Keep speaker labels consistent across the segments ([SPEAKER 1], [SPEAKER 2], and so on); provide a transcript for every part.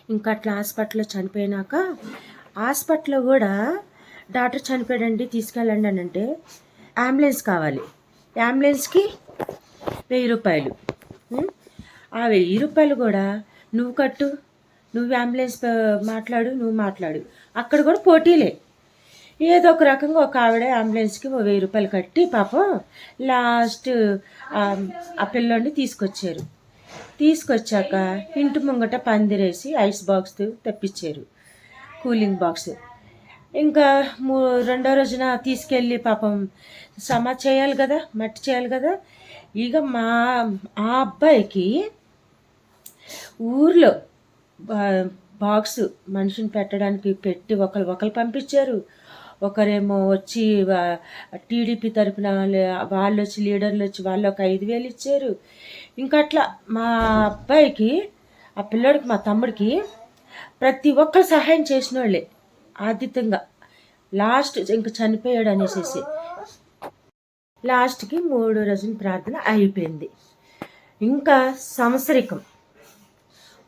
[SPEAKER 1] ఇంకా అట్లా హాస్పిటల్లో చనిపోయినాక హాస్పిటల్లో కూడా డాక్టర్ చనిపోయాడండి తీసుకెళ్ళండి అని అంటే అంబులెన్స్ కావాలి. అంబులెన్స్కి 1000 రూపాయలు. ఆ 1000 రూపాయలు కూడా నువ్వు కట్టు, నువ్వు అంబులెన్స్ మాట్లాడు, నువ్వు మాట్లాడు. అక్కడ కూడా పోటీలే. ఏదో ఒక రకంగా ఒక ఆవిడ అంబులెన్స్కి 1000 రూపాయలు కట్టి పాపం లాస్ట్ ఆ పిల్లోడిని తీసుకొచ్చారు. తీసుకొచ్చాక ఇంటి ముంగట పందిరేసి ఐస్ బాక్స్ తెప్పించారు, కూలింగ్ బాక్స్. ఇంకా రెండో రోజున తీసుకెళ్ళి పాపం చేయాలి కదా, మట్టి చేయాలి కదా. ఇక ఆ అబ్బాయికి ఊర్లో బాక్స్ మనిషిని పెట్టడానికి పెట్టి ఒకరు పంపించారు. ఒకరేమో వచ్చి టీడీపీ తరపున వాళ్ళు వచ్చి లీడర్లు వచ్చి వాళ్ళు ఒక 5000 ఇచ్చారు. ఇంకా అట్లా మా అబ్బాయికి, ఆ పిల్లోడికి, మా తమ్ముడికి ప్రతి ఒక్కరు సహాయం చేసిన వాళ్ళే ఆదిత్యంగా. లాస్ట్ ఇంకా చనిపోయాడు అనేసి లాస్ట్కి 3వ రోజున ప్రార్థన అయిపోయింది. ఇంకా సంవత్సరికం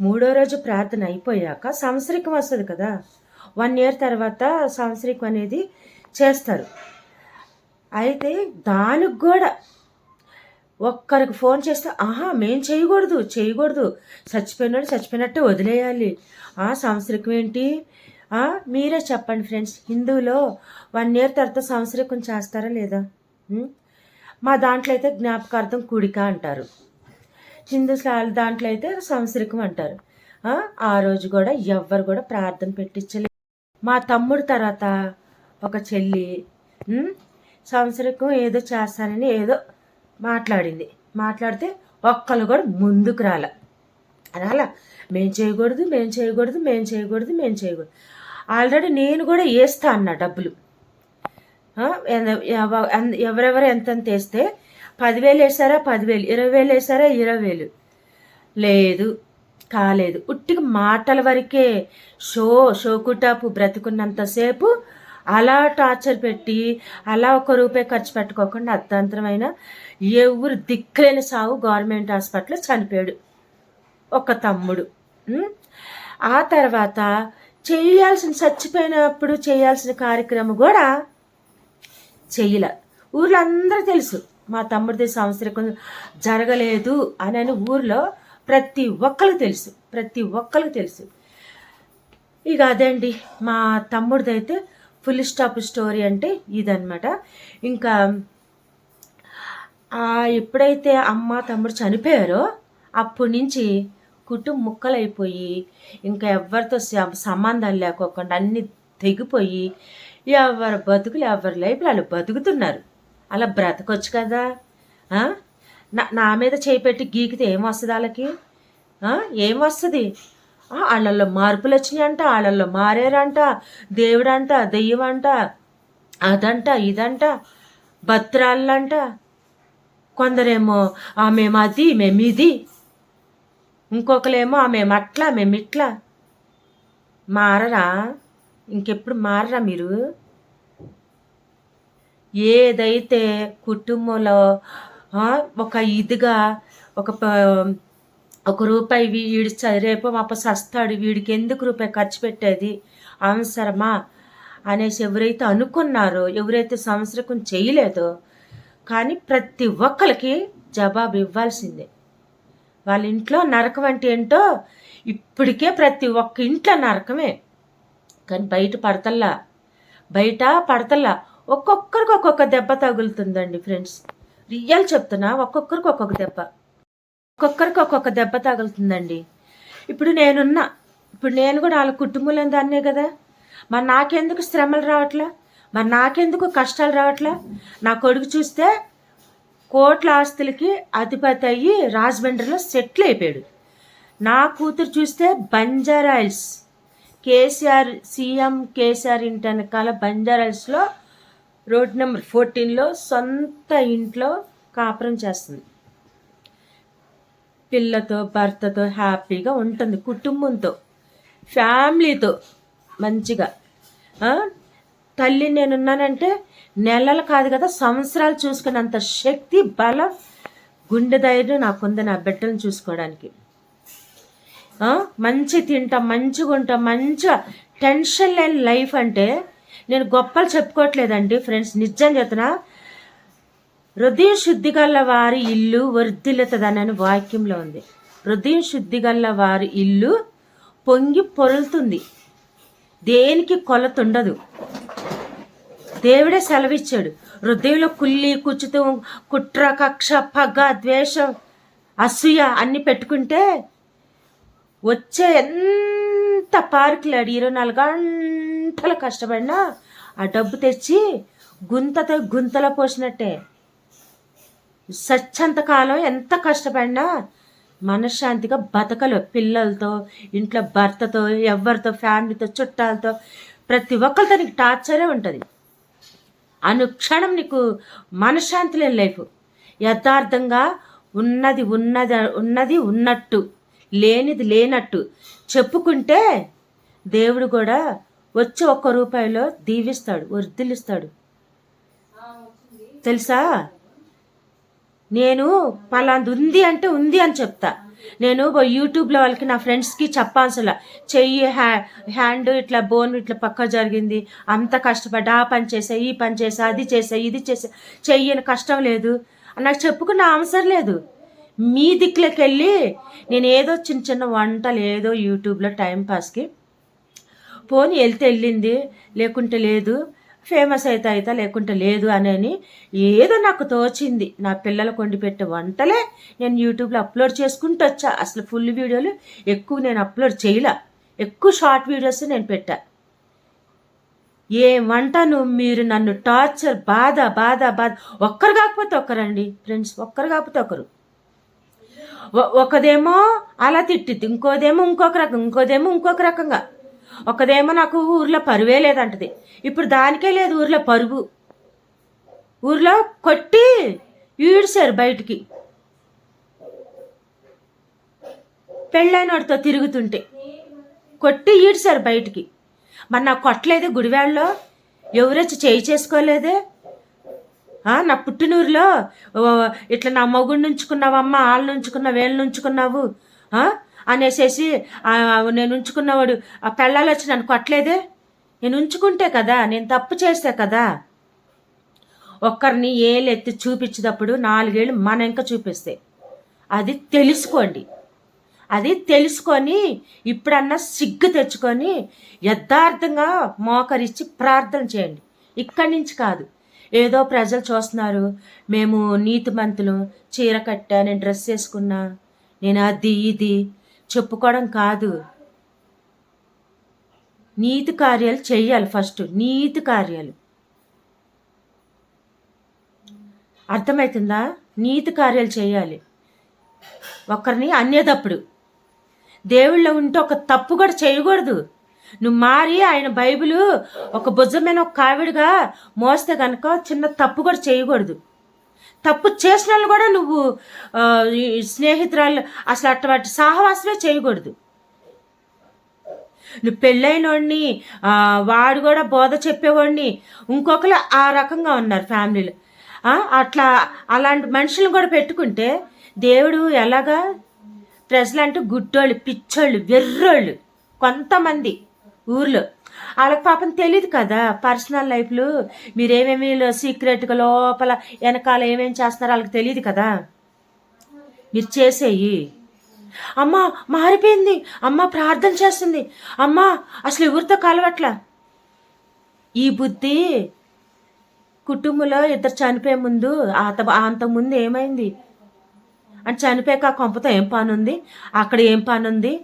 [SPEAKER 1] 3వ రోజు ప్రార్థన అయిపోయాక సంవత్సరికం వస్తుంది కదా, 1 ఇయర్ తర్వాత సంవత్సరికం అనేది చేస్తారు. అయితే దానికి కూడా ఒక్కరికి ఫోన్ చేస్తే మేము చేయకూడదు, చచ్చిపోయినట్టు వదిలేయాలి. సంవత్సరికం ఏంటి? మీరే చెప్పండి ఫ్రెండ్స్, హిందువులో 1 ఇయర్ తర్వాత సంవత్సరికం చేస్తారా లేదా? మా దాంట్లో అయితే జ్ఞాపకార్థం కూడిక అంటారు, హిందూ దాంట్లో అయితే సంవత్సరికం అంటారు. ఆ రోజు కూడా ఎవ్వరు కూడా ప్రార్థన పెట్టించలేదు. మా తమ్ముడు తర్వాత ఒక చెల్లి సంవత్సరికం ఏదో చేస్తానని ఏదో మాట్లాడితే ఒక్కరు కూడా ముందుకు రాలా. మేము చేయకూడదు. ఆల్రెడీ నేను కూడా వేస్తా అన్నా డబ్బులు. ఎవరెవరు ఎంతెంత వేస్తే 10,000 వేసారా 10,000, 20,000 వేసారా 20,000. లేదు, కాలేదు. ఉట్టిగా మాటల వరకే షోకుటాపు బ్రతుకున్నంతసేపు అలా టార్చర్ పెట్టి అలా 1 రూపాయి ఖర్చు పెట్టుకోకుండా అర్ధంతరమైన ఎవరు దిక్కులేని సావు గవర్నమెంట్ హాస్పిటల్లో చనిపోయాడు ఒక తమ్ముడు. ఆ తర్వాత చచ్చిపోయినప్పుడు చేయాల్సిన కార్యక్రమం కూడా చెయ్యలే. ఊర్లో అందరూ తెలుసు మా తమ్ముడిది సంవత్సరం జరగలేదు అని ఊర్లో ప్రతి ఒక్కరికి తెలుసు. ఇక అదండి మా తమ్ముడిదైతే ఫుల్ స్టాప్ స్టోరీ అంటే ఇదనమాట. ఇంకా ఎప్పుడైతే అమ్మ తమ్ముడు చనిపోయారో అప్పటి నుంచి కుటుంబం ముక్కలైపోయి ఇంకా ఎవరితో సంబంధాలు లేకోకుండా అన్నీ తెగిపోయి ఎవరి బతుకులు ఎవరి లైఫ్లు వాళ్ళు బతుకుతున్నారు. అలా బ్రతకొచ్చు కదా. నా మీద చేపెట్టి గీకితే ఏమొస్తుంది వాళ్ళకి? ఏమొస్తుంది? వాళ్ళల్లో మార్పులు వచ్చినాయంట, వాళ్ళల్లో మారారంట, దేవుడంట, దెయ్యం అంట, అదంట ఇదంట, భద్రాళ్ళంట. కొందరేమో మేము అది మేము ఇది, ఇంకొకరేమో మేమట్లా మేమిట్లా. మారరా? ఇంకెప్పుడు మారరా మీరు? ఏదైతే కుటుంబంలో ఒక ఇదిగా ఒక రూపాయి వీడి రేపో మాప సస్తాడు, వీడికి ఎందుకు రూపాయి ఖర్చు పెట్టేది అవసరమా అనేసి ఎవరైతే అనుకున్నారో, ఎవరైతే సంవత్సరం చేయలేదో, కానీ ప్రతి ఒక్కరికి జవాబు ఇవ్వాల్సిందే. వాళ్ళ ఇంట్లో నరకం అంటే ఏంటో ఇప్పటికే ప్రతి ఒక్క ఇంట్లో నరకమే. కానీ బయట పడతల్లా ఒక్కొక్కరికి ఒక్కొక్క దెబ్బ తగులుతుందండి ఫ్రెండ్స్. రియల్ చెప్తున్నా, ఒక్కొక్కరికి ఒక్కొక్క దెబ్బ తగులుతుందండి. ఇప్పుడు నేను కూడా వాళ్ళ కుటుంబంలో దాన్నే కదా. మరి నాకెందుకు శ్రమలు రావట్లా? మరి నాకెందుకు కష్టాలు రావట్లా? నా కొడుకు చూస్తే కోట్ల ఆస్తులకి అధిపతి అయ్యి రాజమండ్రిలో సెటిల్ అయిపోయాడు. నా కూతురు చూస్తే బంజారాయిల్స్ సీఎం కేసీఆర్ ఇంటి వెనకాల బంజారాయిల్స్లో రోడ్ నెంబర్ 14లో సొంత ఇంట్లో కాపురం చేస్తుంది. పిల్లతో భర్తతో హ్యాపీగా ఉంటుంది, కుటుంబంతో ఫ్యామిలీతో మంచిగా. తల్లి నేనున్నానంటే నెలలు కాదు కదా, సంవత్సరాలు చూసుకున్నంత శక్తి, బలం, గుండె ధైర్యం నాకుంది నా బిడ్డలను చూసుకోవడానికి. మంచి తింటాం, మంచిగా ఉంటాం, మంచిగా టెన్షన్ లేని లైఫ్ అంటే నేను గొప్పలు చెప్పుకోవట్లేదండి ఫ్రెండ్స్, నిజం చెప్తున్నా. హృదయం శుద్ధి గల్ల వారి ఇల్లు వర్ధిల్లుతుందని వాక్యంలో ఉంది. హృదయం శుద్ధి గల్ల వారి ఇల్లు పొంగి పొరులుతుంది, దేనికి కొలత ఉండదు. దేవుడే సెలవిచ్చాడు. హృదయంలో కుళ్ళి కుచ్చుతూ కుట్ర కక్ష పగ ద్వేషం అసూయ అన్ని పెట్టుకుంటే వచ్చే ఎంత పార్కులాడి 24 గంటలు కష్టపడినా ఆ డబ్బు తెచ్చి గుంతలో పోసినట్టే. సచ్చంతకాలం ఎంత కష్టపడినా మనశ్శాంతిగా బతకలు. పిల్లలతో, ఇంట్లో భర్తతో, ఎవరితో, ఫ్యామిలీతో, చుట్టాలతో, ప్రతి ఒక్కరితో నీకు టార్చరే ఉంటుంది. అనుక్షణం నీకు మనశ్శాంతి లేని లైఫ్. యథార్థంగా ఉన్నది ఉన్నట్టు, లేనిది లేనట్టు చెప్పుకుంటే దేవుడు కూడా వచ్చి 1 రూపాయిలో దీవిస్తాడు, వర్ధిల్లిస్తాడు. తెలుసా? నేను పలాంది ఉంది అంటే ఉంది అని చెప్తా. నేను యూట్యూబ్లో వాళ్ళకి, నా ఫ్రెండ్స్కి చెప్పాల్సలా. చెయ్యి హ్యాండ్ ఇట్లా బోన్ ఇట్లా పక్క జరిగింది, అంత కష్టపడ్డా, ఆ పని చేసా, ఈ పని చేసా, అది చేసా, ఇది చేసా, చెయ్యని కష్టం లేదు నాకు చెప్పుకున్న అవసరం లేదు. మీ దిక్కులకి వెళ్ళి నేను ఏదో చిన్న వంటలు ఏదో యూట్యూబ్లో టైంపాస్కి పోనీ వెళ్తే వెళ్ళింది, లేకుంటే లేదు, ఫేమస్ అవుతా లేకుంటే లేదు అని ఏదో నాకు తోచింది నా పిల్లలకు వండి పెట్టే వంటలే నేను యూట్యూబ్లో అప్లోడ్ చేసుకుంటూ వచ్చా. అసలు ఫుల్ వీడియోలు ఎక్కువ నేను అప్లోడ్ చేయలే, ఎక్కువ షార్ట్ వీడియోస్ నేను పెట్టా. ఏమంటాను, మీరు నన్ను టార్చర్ బాధ ఒక్కరు కాకపోతే ఒక్కరండి ఫ్రెండ్స్, ఒక్కరు కాకపోతే ఒకరు. ఒకదేమో అలా తిట్టిద్ది, ఇంకోదేమో ఇంకొక రకంగా. ఒకదేమో నాకు ఊర్లో పరువే లేదంటది, ఇప్పుడు దానికే లేదు ఊర్లో పరువు. ఊర్లో కొట్టి ఈడ్చారు బయటికి, పెళ్ళైనోడితో తిరుగుతుంటే కొట్టి ఈడ్చారు బయటికి. మరి నాకు కొట్టలేదే గుడివాడలో, ఎవరొచ్చి చేయి చేసుకోలేదే. నా పుట్టినూరులో ఇట్లా నా మొగుడు నుంచుకున్నావమ్మ, వాళ్ళు నుంచుకున్నావు, వీళ్ళు నుంచుకున్నావు అనేసేసి నేను ఉంచుకున్నవాడు ఆ పెళ్ళాలు వచ్చి నన్ను కొట్టలేదే. నేను ఉంచుకుంటే కదా, నేను తప్పు చేస్తే కదా. ఒక్కరిని ఏలెత్తి చూపించేటప్పుడు 4 ఏళ్ళు మన ఇంకా చూపిస్తే అది తెలుసుకోండి. అది తెలుసుకొని ఇప్పుడన్నా సిగ్గు తెచ్చుకొని యథార్థంగా మోకరించి ప్రార్థన చేయండి. ఇక్కడి నుంచి కాదు, ఏదో ప్రజలు చూస్తున్నారు, మేము నీతిమంతులు, చీర కట్టా, నేను డ్రెస్ వేసుకున్నా, నేను అది ఇది చెప్పుకోవడం కాదు. నీతి కార్యాలు చెయ్యాలి. ఫస్ట్ నీతి కార్యాలు, అర్థమవుతుందా? నీతి కార్యాలు చేయాలి. ఒకరిని అనేటప్పుడు దేవుళ్ళో ఉంటే ఒక తప్పు కూడా చేయకూడదు. నువ్వు మారి ఆయన బైబిల్ ఒక భుజమైన ఒక కావిడిగా మోస్తే కనుక చిన్న తప్పు కూడా చేయకూడదు. తప్పు చేసిన వాళ్ళు కూడా నువ్వు స్నేహితురాలు అసలు అటువంటి సాహవాసమే చేయకూడదు. నువ్వు పెళ్ళైనోడిని వాడు కూడా బోధ చెప్పేవాడిని, ఇంకొకరు ఆ రకంగా ఉన్నారు ఫ్యామిలీలో. అలాంటి మనుషులను కూడా పెట్టుకుంటే దేవుడు ఎలాగా? ప్రజలంటూ గుడ్డోళ్ళు, పిచ్చోళ్ళు, వెర్రోళ్ళు కొంతమంది ఊర్లో, వాళ్ళకి పాపం తెలియదు కదా పర్సనల్ లైఫ్లు, మీరేమేమి సీక్రెట్గా లోపల వెనకాల ఏమేమి చేస్తున్నారో వాళ్ళకి తెలియదు కదా. మీరు చేసేయి. అమ్మ మారిపోయింది, అమ్మ ప్రార్థన చేస్తుంది, అమ్మ అసలు ఎవరితో కలవట్లా. ఈ బుద్ధి కుటుంబంలో ఇద్దరు చనిపోయే ముందు అంతకుముందు ఏమైంది అంటే, చనిపోయాక ఆ కొంపతో ఏం పని ఉంది, అక్కడ ఏం పని ఉంది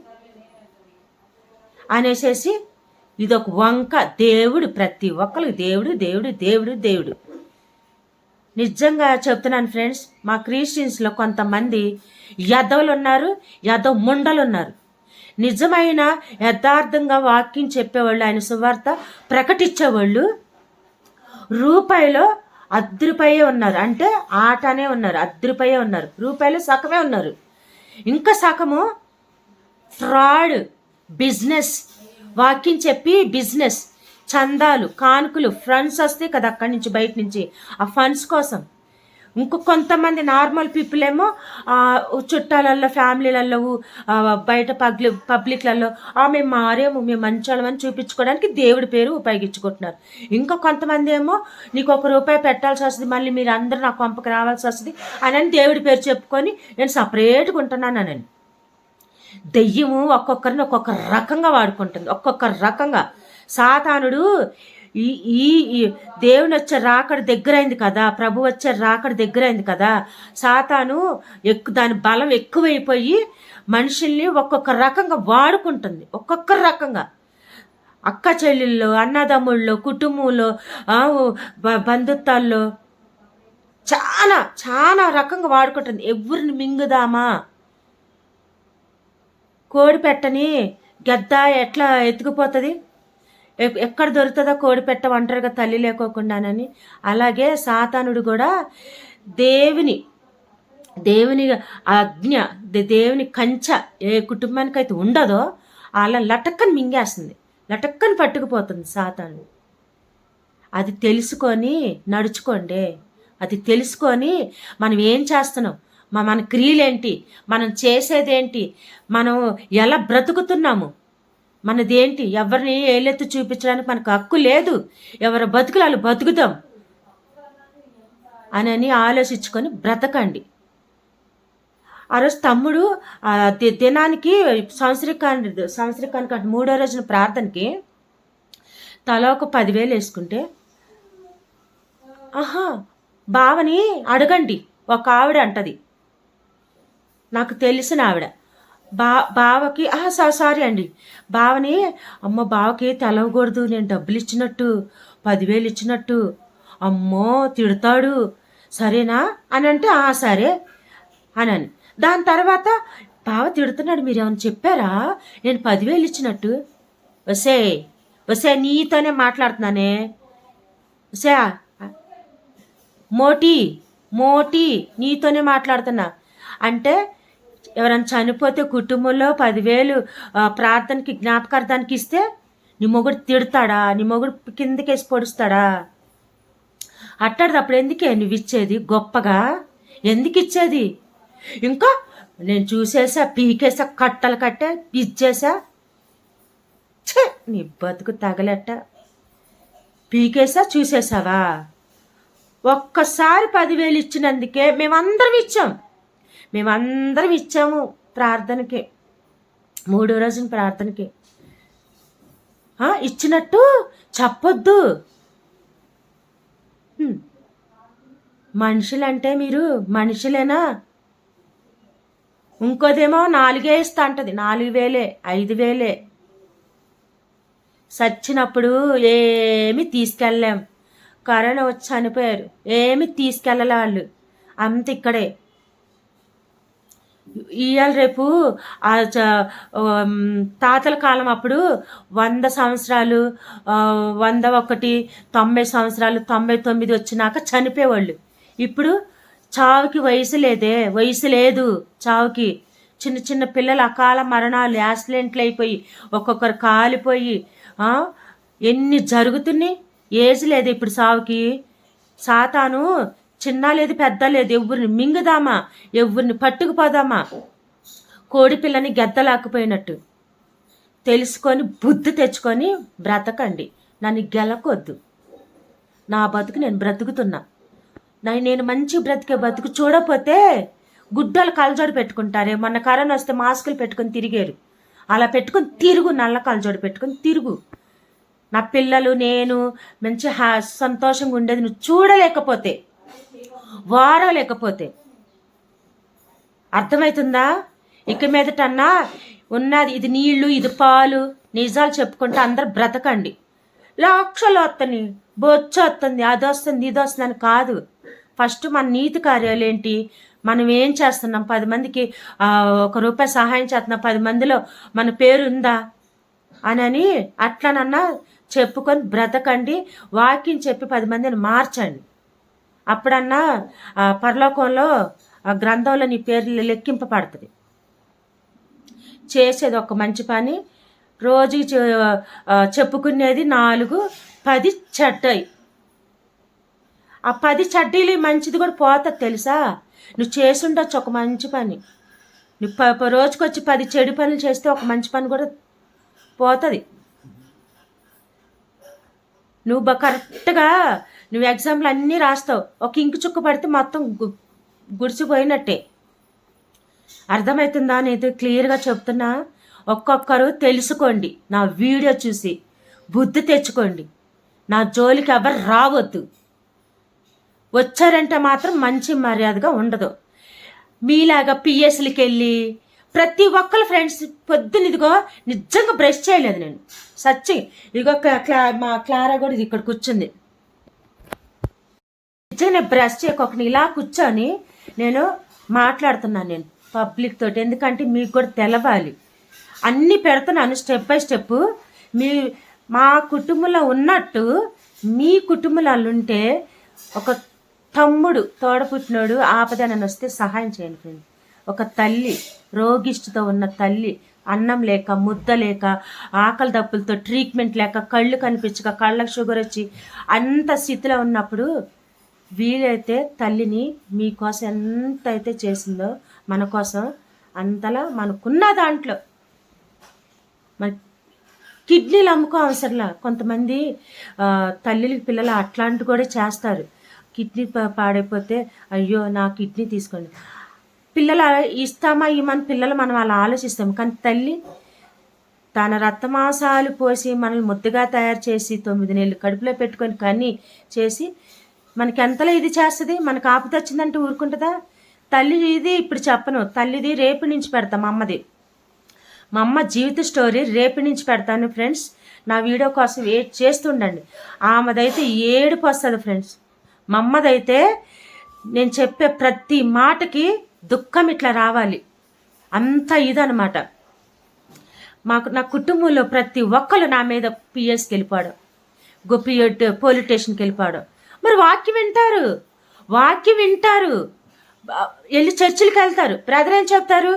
[SPEAKER 1] అనేసేసి ఇదొక వంక. దేవుడు ప్రతి ఒక్కరికి దేవుడు దేవుడు దేవుడు దేవుడు. నిజంగా చెప్తున్నాను ఫ్రెండ్స్, మా క్రిస్టియన్స్లో కొంతమంది యదవులు ఉన్నారు, యదవ ముండలు ఉన్నారు. నిజమైన యథార్థంగా వాక్యం చెప్పేవాళ్ళు, ఆయన సువార్త ప్రకటించేవాళ్ళు రూపాయిలో ₹10 ఉన్నారు, అంటే ఆటనే ఉన్నారు, ₹10 ఉన్నారు, రూపాయలు సగమే ఉన్నారు. ఇంకా సగము ఫ్రాడ్ బిజినెస్, వాక్యం చెప్పి బిజినెస్, చందాలు, కానుకలు, ఫండ్స్ వస్తాయి కదా అక్కడి నుంచి బయట నుంచి, ఆ ఫండ్స్ కోసం కొంతమంది నార్మల్ పీపుల్ ఏమో చుట్టాలల్లో ఫ్యామిలీలలో బయట పబ్లిక్లలో మేము మారేము మేము మంచోళ్ళమని చూపించుకోవడానికి దేవుడి పేరు ఉపయోగించుకుంటున్నారు. కొంతమంది ఏమో నీకు ₹1 పెట్టాల్సి వస్తుంది, మళ్ళీ మీరు అందరూ నా కొంపకి రావాల్సి వస్తుంది అని దేవుడి పేరు చెప్పుకొని నేను సపరేట్గా ఉంటున్నానని. దెయ్యము ఒక్కొక్కరిని ఒక్కొక్క రకంగా వాడుకుంటుంది, ఒక్కొక్క రకంగా. సాతానుడు ఈ దేవుని వచ్చే రాకడ దగ్గరైంది కదా, ప్రభు వచ్చే రాకడ దగ్గరైంది కదా, సాతాను దాని బలం ఎక్కువైపోయి మనుషుల్ని ఒక్కొక్క రకంగా వాడుకుంటుంది, ఒక్కొక్క రకంగా. అక్క చెల్లెళ్ళు, అన్నదమ్ముళ్ళు, కుటుంబంలో, బంధుత్వాల్లో చాలా చాలా రకంగా వాడుకుంటుంది. ఎవరిని మింగుదామా, కోడి పెట్టని గద్ద ఎట్లా ఎత్తుకుపోతుంది, ఎక్కడ దొరుకుతుందో కోడి పెట్ట ఒంటరిగా తల్లి లేకోకుండానని, అలాగే సాతానుడు కూడా దేవుని ఆజ్ఞ, దేవుని కంచ ఏ కుటుంబానికి అయితే ఉండదో అలా లటక్కని మింగేస్తుంది, లటక్కని పట్టుకుపోతుంది సాతాను. అది తెలుసుకొని నడుచుకోండి, అది తెలుసుకొని మనం ఏం చేస్తున్నాం, మన క్రియలేంటి, మనం చేసేదేంటి, మనం ఎలా బ్రతుకుతున్నాము, మనదేంటి, ఎవరిని ఏలెత్తి చూపించడానికి మనకు హక్కు లేదు, ఎవరి బతుకులు వాళ్ళు బతుకుతాం అని ఆలోచించుకొని బ్రతకండి. ఆ రోజు తమ్ముడు దినానికి సంవత్సరికానికి 3వ రోజున ప్రార్థనకి తలా ఒక 10,000 వేసుకుంటే, బావని అడగండి, ఒక ఆవిడ అంటది, నాకు తెలిసిన ఆవిడ, బావకి సారీ అండి, బావని అమ్మ బావకి తెలవకూడదు, నేను డబ్బులు ఇచ్చినట్టు 10,000 ఇచ్చినట్టు, అమ్మో తిడతాడు, సరేనా అని అంటే సరే అని. దాని తర్వాత బావ తిడుతున్నాడు, మీరేమన్నా చెప్పారా నేను 10,000 ఇచ్చినట్టు? వసే నీతోనే మాట్లాడుతున్నానే, వసే మోటి నీతోనే మాట్లాడుతున్నా అంటే, ఎవరైనా చనిపోతే కుటుంబంలో 10,000 ప్రార్థనకి జ్ఞాపకార్థానికి ఇస్తే నీ మొగుడు తిడతాడా, నీ మొగుడు కిందకేసి పొడుస్తాడా? అప్పుడు ఎందుకే నువ్వు ఇచ్చేది గొప్పగా, ఎందుకు ఇచ్చేది? ఇంకా నేను చూసేసా, పీకేసా, కట్టలు కట్టే పిచ్చేసా, నీ బతుకు తగలెట్ట, పీకేసా చూసేసావా? ఒక్కసారి 10,000 ఇచ్చినందుకే మేమందరం ఇచ్చాము ప్రార్థనకి, 3వ రోజున ప్రార్థనకి. ఇచ్చినట్టు చెప్పొద్దు. మనుషులంటే మీరు మనుషులేనా? ఇంకోదేమో 4 ఇస్తా అంటది, 4,000 5,000. చచ్చినప్పుడు ఏమి తీసుకెళ్ళలేం, కరోనా వచ్చి చనిపోయారు, ఏమి తీసుకెళ్ళలే వాళ్ళు, అంత ఇక్కడే. ఇవాళ రేపు తాతల కాలం అప్పుడు 100 సంవత్సరాలు, 101, 90 సంవత్సరాలు, 99 వచ్చినాక చనిపోయేవాళ్ళు. ఇప్పుడు చావుకి వయసు లేదు చావుకి. చిన్న చిన్న పిల్లలు అకాల మరణాలు, యాక్సిడెంట్లు అయిపోయి ఒక్కొక్కరు కాలిపోయి ఎన్ని జరుగుతున్నాయి. ఏజ్ లేదు ఇప్పుడు సావుకి. సాతాను చిన్న లేదు పెద్ద లేదు, ఎవరిని మింగుదామా, ఎవరిని పట్టుకుపోదామా, కోడి పిల్లని గెద్దలాక్కుపోయినట్టు. తెలుసుకొని బుద్ధి తెచ్చుకొని బ్రతకండి. నన్ను గెలకొద్దు, నా బతుకు నేను బ్రతుకుతున్నా. నేను మంచి బ్రతికే బతుకు చూడకపోతే గుడ్డలు కలజోడు పెట్టుకుంటారే, మొన్న కరోనా వస్తే మాస్కులు పెట్టుకొని తిరిగారు, అలా పెట్టుకొని తిరుగు, నల్ల కలజోడు పెట్టుకొని తిరుగు. నా పిల్లలు నేను మంచి సంతోషంగా ఉండేది నువ్వు చూడలేకపోతే, వారలేకపోతే, అర్థమవుతుందా? ఇక మీదటన్నా ఉన్నది ఇది నీళ్లు ఇది పాలు నిజాలు చెప్పుకుంటే అందరు బ్రతకండి. లక్షలు వస్తుంది, బొచ్చు వస్తుంది, అది వస్తుంది ఇది వస్తుంది అని కాదు. ఫస్ట్ మన నీతి కార్యాలు ఏంటి, మనం ఏం చేస్తున్నాం, 10 మందికి ₹1 సహాయం చేస్తున్నాం, 10 మందిలో మన పేరు ఉందా అని అట్లనన్నా చెప్పుకొని బ్రతకండి. వాక్యం చెప్పి 10 మందిని మార్చండి. అప్పుడన్నా పరలోకంలో గ్రంథంలో నీ పేరు లెక్కింపబడుతుంది. చేసేది ఒక మంచి పని, రోజుకి చెప్పుకునేది 4, 10 చెడ్డయి. ఆ 10 చడ్డీలు మంచిది కూడా పోతుంది తెలుసా. నువ్వు చేసుండొచ్చు ఒక మంచి పని. నువ్వు రోజుకొచ్చి 10 చెడు పనులు చేస్తే ఒక మంచి పని కూడా పోతుంది. నువ్వు కరెక్ట్గా నువ్వు ఎగ్జామ్లు అన్నీ రాస్తావు, ఒక ఇంకు చుక్క పడితే మొత్తం గుడిసిపోయినట్టే. అర్థమవుతుందా? నేను క్లియర్గా చెప్తున్నా. ఒక్కొక్కరు తెలుసుకోండి, నా వీడియో చూసి బుద్ధి తెచ్చుకోండి. నా జోలికి ఎవరు రావద్దు. వచ్చారంటే మాత్రం మంచి మర్యాదగా ఉండదు. మీలాగా పిఎస్లకి వెళ్ళి ప్రతి ఒక్కరు ఫ్రెండ్స్ పొద్దున్న ఇదిగో నిజంగా బ్రష్ చేయలేదు నేను సచ్చి. ఇదిగో మా క్లారా కూడా ఇది ఇక్కడ కూర్చుంది. నిజంగా బ్రష్ చేయకొకని ఇలా కూర్చొని నేను మాట్లాడుతున్నాను నేను పబ్లిక్ తోటి. ఎందుకంటే మీకు కూడా తెలవాలి. అన్నీ పెడుతున్నాను స్టెప్ బై స్టెప్. మా కుటుంబంలో ఉన్నట్టు మీ కుటుంబంలో ఉంటే ఒక తమ్ముడు తోడపుట్టినోడు ఆపదనని వస్తే సహాయం చేయండి ఫ్రెండ్. ఒక తల్లి రోగిష్టితో ఉన్న తల్లి అన్నం లేక ముద్ద లేక ఆకలి దప్పులతో ట్రీట్మెంట్ లేక కళ్ళు కనిపించక కళ్ళకు షుగర్ వచ్చి అంత స్థితిలో ఉన్నప్పుడు వీలైతే తల్లిని మీకోసం ఎంత అయితే చేసిందో మన కోసం అంతలా మనకున్న దాంట్లో మన కిడ్నీలు అమ్ముకో అవసరంలా. కొంతమంది తల్లికి పిల్లలు అట్లాంటివి కూడా చేస్తారు. కిడ్నీ పాడైపోతే అయ్యో నా కిడ్నీ తీసుకోండి. పిల్లలు ఇస్తామా ఇమ్మని పిల్లలు మనం అలా ఆలోచిస్తాం. కానీ తల్లి తన రక్తమాంసాలు పోసి మనల్ని ముద్దగా తయారు చేసి 9 నెలలు కడుపులో పెట్టుకొని కన్నీ చేసి మనకి ఎంతలో ఇది చేస్తుంది. మనకు ఆపద వచ్చిందంటే ఊరుకుంటుందా? తల్లి ఇది ఇప్పుడు చెప్పను, తల్లిది రేపు నుంచి పెడతాం. మా అమ్మ జీవిత స్టోరీ రేపు నుంచి పెడతాను ఫ్రెండ్స్. నా వీడియో కోసం వెయిట్ చేస్తుండండి. ఆమెదైతే ఏడుపు వస్తుంది ఫ్రెండ్స్. మా అమ్మదైతే నేను చెప్పే ప్రతి మాటకి దుఃఖం ఇట్లా రావాలి, అంత ఇదనమాట. నా కుటుంబంలో ప్రతి ఒక్కరు నా మీద పిఎస్కి వెళ్ళిపోవడం, పోలీస్ స్టేషన్కి వెళ్ళిపోవడం. మరి వాక్యం వింటారు, వెళ్ళి చర్చిలకు వెళ్తారు. బ్రదర్ ఏం చెప్తారు?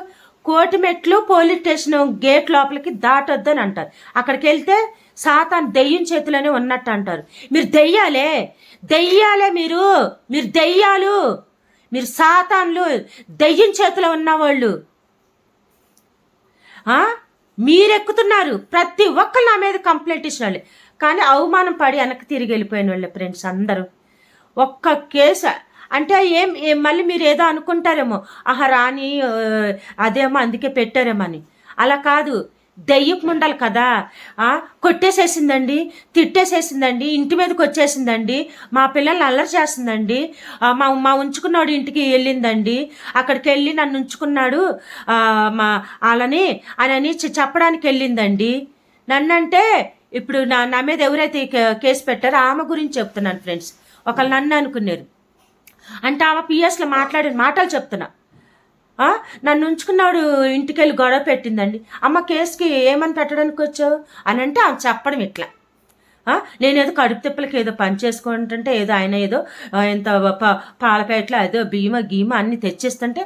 [SPEAKER 1] కోటి మెట్లు పోలీస్ స్టేషన్ గేట్ లోపలికి దాటొద్దని అంటారు. అక్కడికి వెళ్తే సాతాన్ దెయ్యం చేతిలోనే ఉన్నట్టు అంటారు. మీరు దెయ్యాలే, మీరు దెయ్యాలు, మీరు సాతాన్లు, దెయ్యం చేతిలో ఉన్నవాళ్ళు. మీరెక్కుతున్నారు. ప్రతి ఒక్కరు నా మీద కంప్లైంట్ ఇచ్చిన వాళ్ళే, కానీ అవమానం పడి వెనక్కి తిరిగి వెళ్ళిపోయిన వాళ్ళే ఫ్రెండ్స్ అందరూ. ఒక్క కేసు అంటే మళ్ళీ మీరు ఏదో అనుకుంటారేమో, ఆహా రాని అదేమో అందుకే పెట్టారేమో అని. అలా కాదు. దెయ్యపు ముండాలి కదా, కొట్టేసేసిందండి, తిట్టేసేసిందండి, ఇంటి మీదకి వచ్చేసిందండి, మా పిల్లల్ని అల్లరి చేస్తుందండి, మా ఉంచుకున్నాడు ఇంటికి వెళ్ళిందండి, అక్కడికి వెళ్ళి నన్ను ఉంచుకున్నాడు వాళ్ళని అని చెప్పడానికి వెళ్ళిందండి. నన్నంటే ఇప్పుడు నా మీద ఎవరైతే కేసు పెట్టారో ఆమె గురించి చెప్తున్నాను ఫ్రెండ్స్. ఒకళ్ళు నన్ను అనుకున్నారు అంటే ఆమె పిఎస్లో మాట్లాడిన మాటలు చెప్తున్నా. నన్ను ఉంచుకున్నాడు ఇంటికి వెళ్ళి గొడవ పెట్టిందండి. అమ్మ కేసుకి ఏమని పెట్టడానికి వచ్చావు అని అంటే ఆమె చెప్పడం ఇట్లా. నేనేదో కడుపు తిప్పలకి ఏదో పని చేసుకుంటుంటే ఏదో ఆయన ఏదో ఎంత పాలపేటలో ఏదో గీమ అన్నీ తెచ్చిస్తుంటే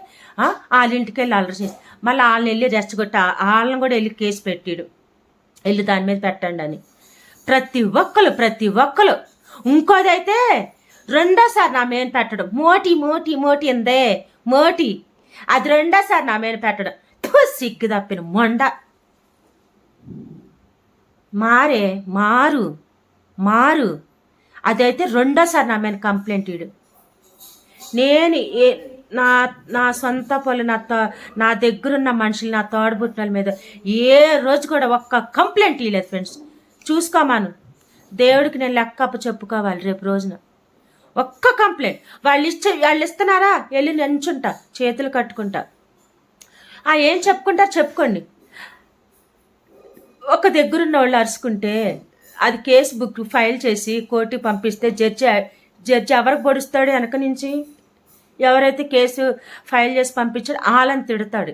[SPEAKER 1] వాళ్ళ ఇంటికి వెళ్ళి అల్లరి చేసి మళ్ళీ వాళ్ళని వెళ్ళి రెచ్చగొట్టి వాళ్ళని కూడా వెళ్ళి కేసు పెట్టాడు, వెళ్ళి దాని మీద పెట్టండి అని. ప్రతి ఒక్కరు ఇంకోదైతే రెండోసారి నా మీద పెట్టడం, మోటి అందే మోటి, అది రెండోసారి నా మీద పెట్టడం. సిగ్గు తప్పిన మొండ. మారు అదైతే రెండోసారి నా మీద కంప్లైంట్ ఇడు. నేను నా సొంత పొలం నా దగ్గరున్న మనుషులు నా తోడబుట్టిన మీద ఏ రోజు కూడా ఒక్క కంప్లైంట్ ఇవ్వలేదు ఫ్రెండ్స్. చూసుకోమాను, దేవుడికి నేను లెక్క చెప్పుకోవాలి రేపు రోజున. ఒక్క కంప్లైంట్ వాళ్ళు ఇస్తున్నారా, వెళ్ళి నించుంటా చేతులు కట్టుకుంటా. ఏం చెప్పుకుంటారు చెప్పుకోండి. ఒక దగ్గరున్న వాళ్ళు అరుచుకుంటే అది కేసు బుక్ ఫైల్ చేసి కోర్టుకి పంపిస్తే జడ్జి ఎవరికి పొడుస్తాడు వెనక నుంచి? ఎవరైతే కేసు ఫైల్ చేసి పంపించాడో వాళ్ళని తిడతాడు.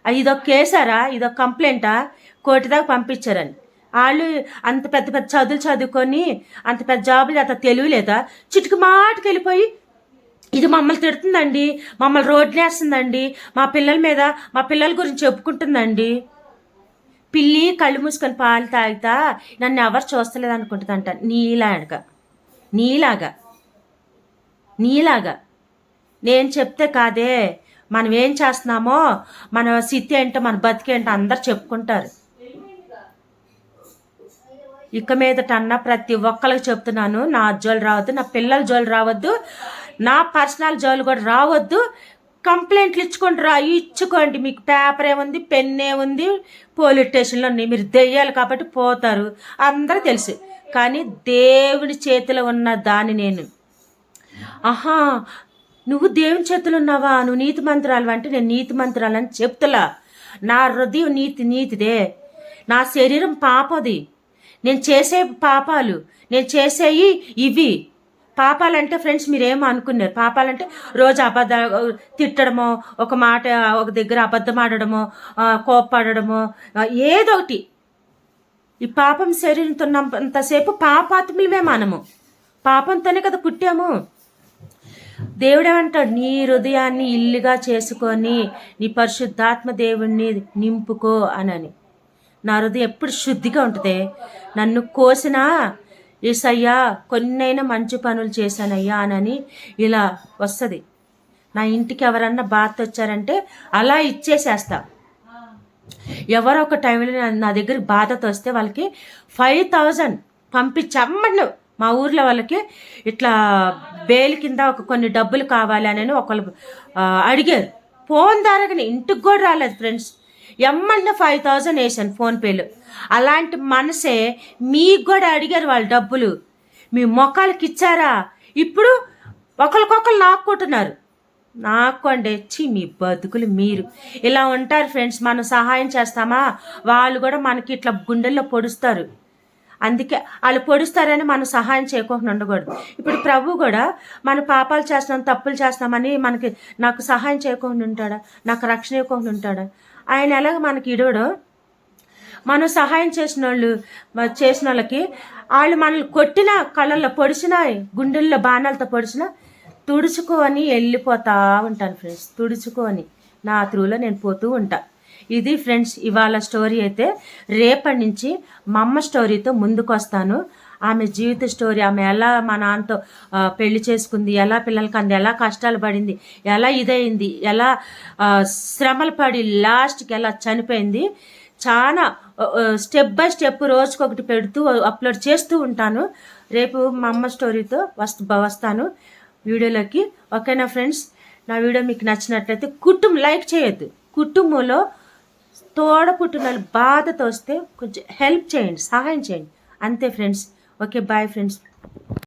[SPEAKER 1] ఇదొక కేసారా, ఇదొక కంప్లైంటా, కోర్టు దాకా పంపించారని. వాళ్ళు అంత పెద్ద చదువులు చదువుకొని అంత పెద్ద జాబులు అంత తెలియలేదా? చిటికి మాటకి వెళ్ళిపోయి ఇది మమ్మల్ని తిడుతుందండి, మమ్మల్ని రోడ్లు వేస్తుందండి, మా పిల్లల గురించి చెప్పుకుంటుందండి. పిల్లి కళ్ళు మూసుకొని పాలు తాగుతా నన్ను ఎవరు చూస్తలేదు అనుకుంటుందంట. నీలాగా నీలాగా నేను చెప్తే కాదే, మనం ఏం చేస్తున్నామో, మన స్థితి ఏంటో, మన బతికేంటో అందరు చెప్పుకుంటారు. ఇక మీదట అన్న ప్రతి ఒక్కరికి చెప్తున్నాను, నా జోలు రావద్దు, నా పిల్లల జోలు రావద్దు, నా పర్సనల్ జోలు కూడా రావద్దు. కంప్లైంట్లు ఇచ్చుకోండి. మీకు పేపర్ ఏముంది, పెన్ ఏముంది, పోలీస్ స్టేషన్లో మీరు దెయ్యాలి కాబట్టి పోతారు, అందరూ తెలుసు. కానీ దేవుడి చేతిలో ఉన్న దాన్ని నేను, ఆహా నువ్వు దేవుని చేతులు ఉన్నావా, నువ్వు నీతి మంత్రాలు అంటే నేను నీతి మంత్రాలు అని చెప్తులా. నా హృదయం నీతిదే, నా శరీరం పాపది, నేను చేసే పాపాలు, నేను చేసేవి ఇవి. పాపాలంటే ఫ్రెండ్స్ మీరేమో అనుకున్నారు, పాపాలంటే రోజు తిట్టడమో, ఒక మాట ఒక దగ్గర అబద్ధం ఆడడమో, కోప్పడమో, ఏదో ఒకటి. ఈ పాపం శరీరంతో ఉన్నంతసేపు పాపాత్ములమే మనము, పాపంతోనే కదా పుట్టాము. దేవుడేమంటాడు, నీ హృదయాన్ని ఇల్లుగా చేసుకొని నీ పరిశుద్ధాత్మ దేవుణ్ణి నింపుకో అని. నా హృదయం ఎప్పుడు శుద్ధిగా ఉంటుంది. నన్ను కోసినా ఏసయ్యా కొన్నైనా మంచి పనులు చేశానయ్యా అని ఇలా వస్తుంది. నా ఇంటికి ఎవరన్నా బాధ వచ్చారంటే అలా ఇచ్చేసేస్తా. ఎవరో ఒక టైంలో నా దగ్గరికి బాధతో వస్తే వాళ్ళకి 5,000 పంపించమ్మను. మా ఊర్లో వాళ్ళకి ఇట్లా బేలు కింద కొన్ని డబ్బులు కావాలి అని ఒకళ్ళు అడిగారు. ఫోన్ ద్వారాగానే, ఇంటికి కూడా రాలేదు ఫ్రెండ్స్. ఎమ్మంటే 5,000 వేసాను ఫోన్పేలో. అలాంటి మనసే మీకు కూడా అడిగారు వాళ్ళు డబ్బులు, మీ మొక్కలకి ఇచ్చారా? ఇప్పుడు ఒకరికొకరు నాక్కుంటున్నారు. నాకోండి వచ్చి మీ బతుకులు మీరు ఇలా ఉంటారు ఫ్రెండ్స్. మనం సహాయం చేస్తామా, వాళ్ళు కూడా మనకి ఇట్లా గుండెల్లో పొడుస్తారు. అందుకే వాళ్ళు పొడుస్తారని మనం సహాయం చేయకుండా ఉండకూడదు. ఇప్పుడు ప్రభు కూడా మన పాపాలు చేస్తున్నాం, తప్పులు చేస్తున్నామని నాకు సహాయం చేయకుండా ఉంటాడా, నాకు రక్షణ ఇవ్వకుండా ఉంటాడా? ఆయన ఎలాగ మనకి ఇడవడు. మనం సహాయం చేసిన వాళ్ళకి వాళ్ళు మనల్ని కొట్టినా, కళ్ళల్లో పొడిచినా, గుండెల్లో బాణాలతో పొడిచినా తుడుచుకొని వెళ్ళిపోతా ఉంటాను ఫ్రెండ్స్. తుడుచుకొని నా త్రూలో నేను పోతూ ఉంటా. ఇది ఫ్రెండ్స్ ఇవాళ స్టోరీ. అయితే రేపటి నుంచి మా అమ్మ స్టోరీతో ముందుకు వస్తాను. ఆమె జీవిత స్టోరీ, ఆమె ఎలా మా నాన్నతో పెళ్లి చేసుకుంది, ఎలా పిల్లలకి అంది, ఎలా కష్టాలు పడింది, ఎలా ఇదైంది, ఎలా శ్రమలు పడి లాస్ట్కి ఎలా చనిపోయింది, చాలా స్టెప్ బై స్టెప్ రోజుకొకటి పెడుతూ అప్లోడ్ చేస్తూ ఉంటాను. రేపు మా అమ్మ స్టోరీతో వస్తాను వీడియోలోకి. ఓకేనా ఫ్రెండ్స్? నా వీడియో మీకు నచ్చినట్లయితే లైక్ చేయొద్దు. కుటుంబంలో తోడపుట్టిన బాధతో వస్తే కొంచెం హెల్ప్ చేయండి, సహాయం చేయండి, అంతే ఫ్రెండ్స్. Okay, bye friends.